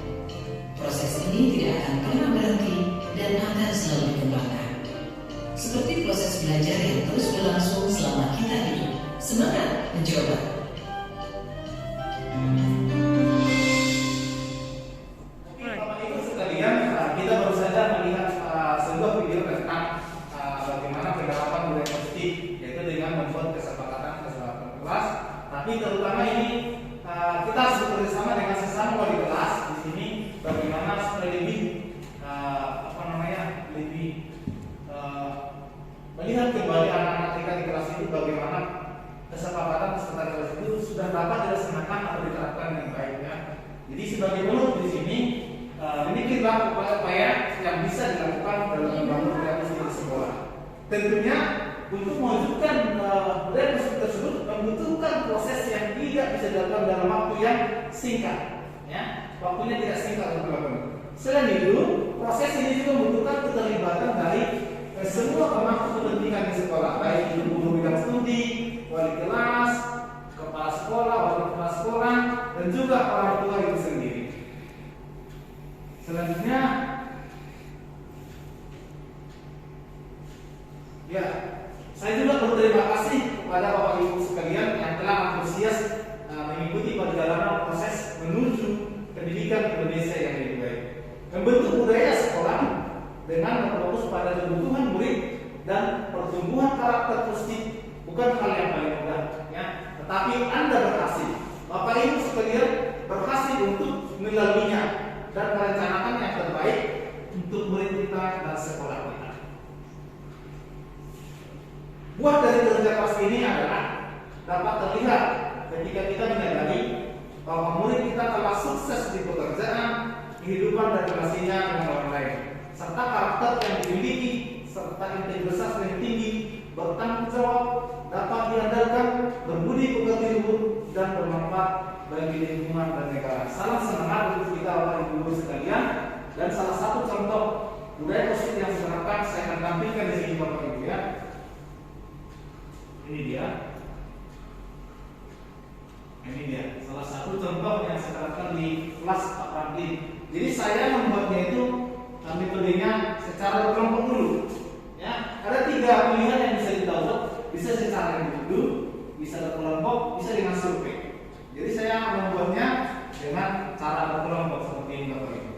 Proses ini tidak akan pernah berhenti dan akan selalu dikembangkan. Seperti proses belajar yang terus berlangsung selama kita hidup. Semangat mencoba! Bapak Ibu sekalian, kita baru saja melihat sebuah video tentang bagaimana penerapan budaya positif, yaitu dengan membuat kesepakatan kelas. Tapi terutama ini kita harus bekerja sama dengan sesama wali kelas di sini bagaimana supaya lebih lebih melihat kembali anak-anak kita di kelas itu bagaimana kesepakatan kelas itu sudah dapat dilaksanakan atau diterapkan dengan baiknya. Jadi sebagai penutup di sini demikianlah upaya-upaya yang bisa dilakukan dalam membangun budaya positif di sekolah. Tentunya untuk mewujudkan budaya positif tersebut membutuhkan proses yang tidak bisa dilakukan dalam waktu yang singkat. Ya, waktunya tidak singkat untuk dilakukan. Selain itu, proses ini juga membutuhkan keterlibatan dari semua pemangku kepentingan di sekolah, baik itu guru bidang studi, wali kelas, kepala sekolah, wali kepala sekolah, dan juga orang tua itu sendiri. Selanjutnya, ya, saya juga berterima kasih kepada Bapak Ibu sekalian yang telah antusias mengikuti perjalanan proses menuju pendidikan Indonesia yang lebih baik. Membentuk budaya sekolah dengan berfokus pada kebutuhan murid dan pertumbuhan karakter positif bukan hal yang paling mudah, ya. Tetapi Anda berhasil, Bapak Ibu sekalian berhasil untuk melaluinya dan merencanakan yang terbaik untuk murid kita dan sekolah kita. Buah dari kerja keras ini adalah dapat terlihat ketika kita menyadari bahwa murid kita telah sukses di pekerjaan, kehidupan dan relasinya dengan orang lain, serta karakter yang dimiliki serta integritas yang tinggi, bertanggung jawab, dapat diandalkan, berbudi pekerti luhur dan bermanfaat bagi lingkungan dan negara. Salam semangat untuk kita Bapak Ibu guru sekalian, dan salah satu contoh budaya positif yang diterapkan saya akan tampilkan di sini Bapak Ibu ya. Ini dia salah satu contoh yang saya terapkan di kelas Pak Ramli. Jadi saya membuatnya itu metodenya secara berkelompok dulu. Ya, ada 3 pilihan yang bisa didownload, bisa secara individu, bisa berkelompok, bisa dengan survei. Jadi saya membuatnya dengan cara berkelompok seperti ini Bapak Ibu.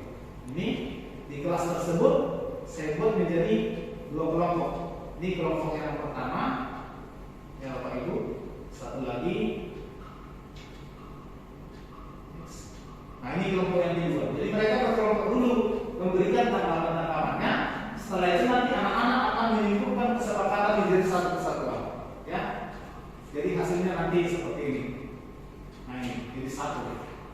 Ini di kelas tersebut saya buat menjadi 2 kelompok. Ini kelompok yang pertama, ya Bapak Ibu. Satu lagi. Nah ini kelompok yang kedua. Jadi mereka berkelompok dulu, memberikan tanggapan-tanggapannya. Setelah itu nanti anak-anak akan menyimpulkan kesepakatan menjadi satu kesatuan. Ya. Jadi hasilnya nanti seperti ini. Nah ini jadi satu.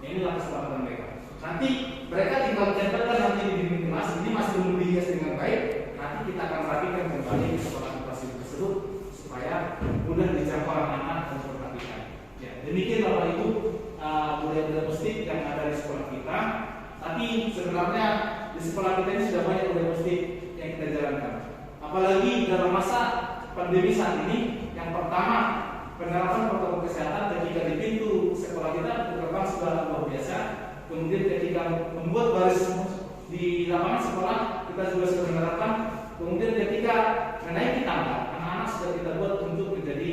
Inilah kesepakatan mereka. Nanti mereka tinggal tempelkan nanti di bimbing kelas. Ini masih belum dihias dengan baik. Nanti kita akan rapikan kembali kesepakatan kelas tersebut supaya mudah dijangkau anak-anak dan perhatikan. Ya, demikian Bapak Ibu budaya-budaya positif yang ada di sekolah kita. Tapi sebenarnya di sekolah kita ini sudah banyak budaya positif yang kita jalankan. Apalagi dalam masa pandemi saat ini, yang pertama penerapan protokol kesehatan ketika di pintu sekolah kita terkembang sudah luar biasa. Kemudian ketika membuat baris di lapangan sekolah kita juga sudah menerapkan. Kemudian ketika menaiki tangga, anak-anak sudah kita buat untuk menjadi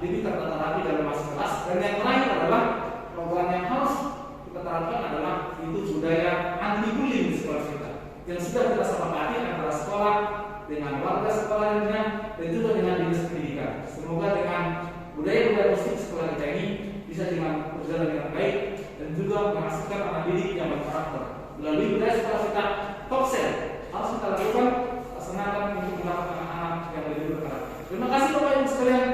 lebih tertata rapi dalam masa kelas. Dan yang terakhir adalah program yang harus kita terapkan adalah itu budaya anti bullying di sekolah kita yang sudah kita sepakati antara sekolah dengan warga sekolahnya dan juga dengan dinas pendidikan. Semoga dengan budaya-budaya positif sekolah kita ini bisa berjalan dengan baik dan juga menghasilkan anak didik yang berkarakter. Melalui budaya sekolah kita top sel harus kita lakukan laksanakan untuk mendapatkan anak-anak yang lebih berkarakter. Terima kasih Bapak Ibu sekalian.